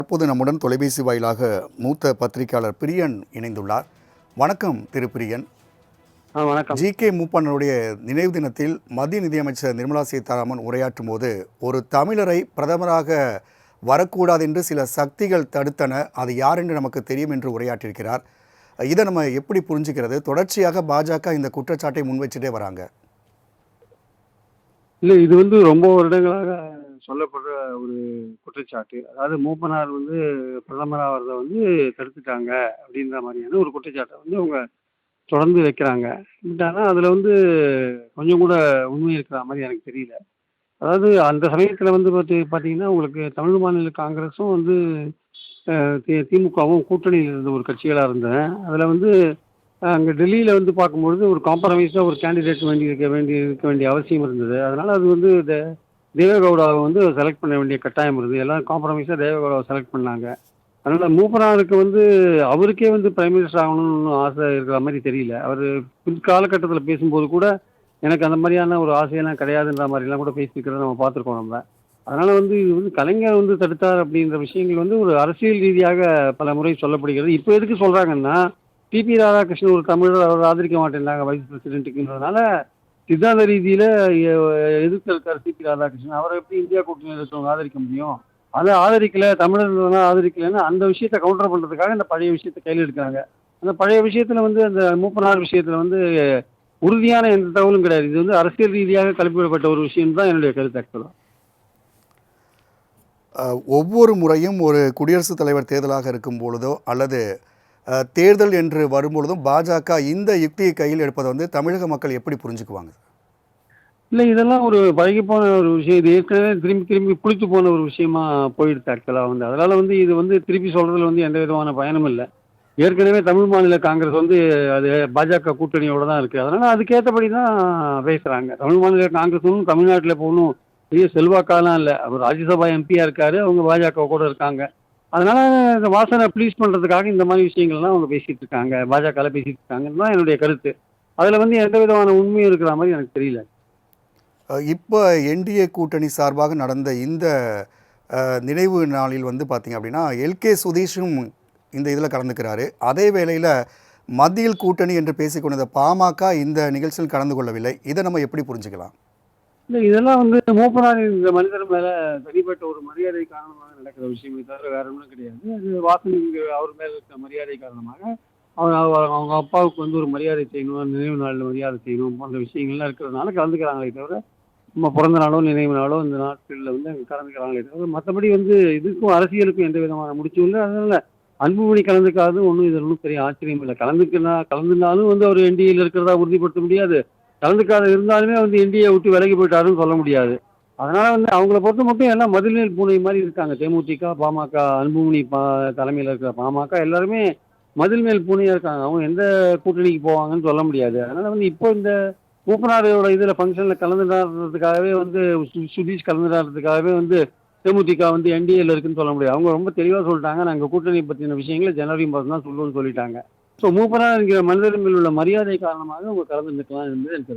தற்போது நம்முடன் தொலைபேசி வாயிலாக மூத்த பத்திரிகையாளர் பிரியன் இணைந்துள்ளார். வணக்கம் திரு பிரியன். வணக்கம். ஜி.கே. மூப்பனாருடைய நினைவு தினத்தில் மத்திய நிதியமைச்சர் நிர்மலா சீதாராமன் உரையாற்றும் போது, ஒரு தமிழரை பிரதமராக வரக்கூடாது என்று சில சக்திகள் தடுத்தன, அது யார் என்று நமக்கு தெரியும் என்று உரையாற்றியிருக்கிறார். இதை நம்ம எப்படி புரிஞ்சுக்கிறது? தொடர்ச்சியாக பாஜக இந்த குற்றச்சாட்டை முன்வச்சுட்டே வராங்க. இல்ல, இது ரொம்ப வருடங்களாக சொல்லப்படுற ஒரு குற்றச்சாட்டு. அதாவது மூப்பனார் பிரதமர் ஆவறத தடுத்துட்டாங்க அப்படின்ற மாதிரியான ஒரு குற்றச்சாட்டை அவங்க தொடர்ந்து வைக்கிறாங்க. பட் ஆனா அதுல கொஞ்சம் கூட உண்மை இருக்கிற மாதிரி எனக்கு தெரியல. அதாவது அந்த சமயத்துல பார்த்தீங்கன்னா, உங்களுக்கு தமிழ் மாநில காங்கிரஸும் திமுகவும் கூட்டணியில் இருந்த ஒரு கட்சிகளா இருந்தன. அதுல அங்க டெல்லியில பார்க்கும்பொழுது ஒரு காம்ப்ரமைஸா ஒரு கேண்டிடேட் இருக்க வேண்டிய அவசியம் இருந்தது. அதனால அது தேவேகவுடாவை செலக்ட் பண்ண வேண்டிய கட்டாயம் இருந்தது. எல்லாம் காம்ப்ரமைஸா தேவேகவுடாவை செலக்ட் பண்ணாங்க. அதனால மூப்பனாருக்கு அவருக்கே பிரைம் மினிஸ்டர் ஆகணும்னு ஆசை இருக்கிற மாதிரி தெரியல. அவர் பிற்காலகட்டத்தில் பேசும்போது கூட எனக்கு அந்த மாதிரியான ஒரு ஆசையெல்லாம் கிடையாதுன்ற மாதிரிலாம் கூட பேசியிருக்கிறத நம்ம பார்த்துருக்கோம் நம்ம. அதனால இது கலைஞர் தடுத்தார் அப்படின்ற விஷயங்கள் ஒரு அரசியல் ரீதியாக பல முறை சொல்லப்படுகிறது. இப்போ எதுக்கு சொல்றாங்கன்னா, டிபி ராதாகிருஷ்ணன் ஒரு தமிழர், அவர் ஆதரிக்க மாட்டேன்றாங்க வைஸ் பிரசிடென்ட்டுக்குன்றதுனால சித்தாந்த ரீதியில எதிர்த்து இருக்கார் டிபி ராதாகிருஷ்ணன். அவரை எப்படி இந்தியா கூட்டணியில் இருக்கிறவங்க ஆதரிக்க முடியும்? அதை ஆதரிக்கல, தமிழர் ஆதரிக்கலன்னு அந்த விஷயத்தை கவுண்டர் பண்றதுக்காக இந்த பழைய விஷயத்தை கையில் எடுக்கிறாங்க. அந்த பழைய விஷயத்துல அந்த மூப்பனார் விஷயத்துல உறுதியான எந்த தகவலும் கிடையாது. இது அரசியல் ரீதியாக கலப்பிவிடப்பட்ட ஒரு விஷயம் தான் என்னுடைய கருத்து. ஆக்சுவலா ஒவ்வொரு முறையும் ஒரு குடியரசுத் தலைவர் தேர்தலாக இருக்கும் பொழுதோ அல்லது தேர்தல் என்று வரும்பொழுதும் பாஜக இந்த யுக்தியை கையில் எடுப்பதை தமிழக மக்கள் எப்படி புரிஞ்சுக்குவாங்க? இல்லை, இதெல்லாம் ஒரு பழகி போன ஒரு விஷயம். இது ஏற்கனவே திரும்பி திரும்பி புளித்து போன ஒரு விஷயமா போயிடுது ஆக்சுவலாக. அதனால இது திருப்பி சொல்றதுல எந்த விதமான பயனும் இல்லை. ஏற்கனவே தமிழ் மாநில காங்கிரஸ் அது பாஜக கூட்டணியோட தான் இருக்கு. அதனால அதுக்கேற்றபடி தான் பேசுறாங்க. தமிழ் மாநில காங்கிரஸும் தமிழ்நாட்டில் போகணும் பெரிய செல்வாக்காலாம் இல்லை. அவர் ராஜ்யசபா எம்பியா இருக்காரு, அவங்க பாஜக கூட இருக்காங்க. அதனால இந்த வாசனை ப்ளீஸ் பண்றதுக்காக இந்த மாதிரி விஷயங்கள்லாம் அவங்க பேசிட்டு இருக்காங்க, பாஜக பேசிட்டு இருக்காங்கன்னு தான் என்னுடைய கருத்து. அதுல எந்த விதமான உண்மையும் இருக்கிற மாதிரி எனக்கு தெரியல. இப்போ என்டிஏ கூட்டணி சார்பாக நடந்த இந்த நினைவு நாளில் பார்த்தீங்க அப்படின்னா, எல்கே சுதீஷும் இந்த இதில் கலந்துக்கிறாரு. அதே வேளையில் மத்தியில் கூட்டணி என்று பேசிக்கொண்ட பாமக இந்த நிகழ்ச்சியில் கலந்து கொள்ளவில்லை. இதை நம்ம எப்படி புரிஞ்சுக்கலாம்? இல்லை, இதெல்லாம் மூப்பனார் இந்த மனிதர் மேல தனிப்பட்ட ஒரு மரியாதை காரணமாக நடக்கிற விஷயமே தவிர வேற ஒன்றும் கிடையாது. அது வாசன் அவர் மேல இருக்கிற மரியாதை காரணமாக அவங்க அப்பாவுக்கு ஒரு மரியாதை செய்யணும், நினைவு நாளில் மரியாதை செய்யணும் போன்ற விஷயங்கள்லாம் இருக்கிறதுனால கலந்துக்கிறாங்களே தவிர, நம்ம பிறந்த நாளோ நினைவு நாளோ இந்த நாட்களில் அங்கே கலந்துக்கிறாங்களே தவிர மற்றபடி இதுக்கும் அரசியலுக்கும் எந்த விதமான முடிச்சும் இல்லை. அதனால அன்புமணி கலந்துக்காது ஒன்றும் இதில் ஒன்றும் பெரிய ஆச்சரியம் இல்லை. கலந்துனாலும் அவர் என்டிஏல இருக்கிறதா உறுதிப்படுத்த முடியாது. கலந்துக்காத இருந்தாலுமே என்டிஏ விட்டு விலகி போயிட்டாருன்னு சொல்ல முடியாது. அதனால அவங்கள பொறுத்த மட்டும் எல்லாம் மதில்மேல் பூனை மாதிரி இருக்காங்க. தேமுதிக, பாமக, அன்புமணி தலைமையில் இருக்கிற பாமக எல்லாருமே மதில்மேல் பூனையா இருக்காங்க. அவங்க எந்த கூட்டணிக்கு போவாங்கன்னு சொல்ல முடியாது. அதனால இப்போ இந்த மூப்பனாரோட இதுல ஃபங்க்ஷன்ல கலந்துடாததுக்காகவே சுதீஷ் கலந்துடாததுக்காகவே தேமுதிக என்டிஏல இருக்குன்னு சொல்ல முடியாது. அவங்க ரொம்ப தெளிவாக சொல்லிட்டாங்க, நாங்கள் கூட்டணி பற்றின விஷயங்களை ஜனவரி மாதம் தான் சொல்லுவோம்னு சொல்லிட்டாங்க. ஸோ மூப்பனார் என்கிற மனிதர் மேல் உள்ள மரியாதை காரணமாக அவங்க கலந்துக்கலாம் என்பது எனக்கு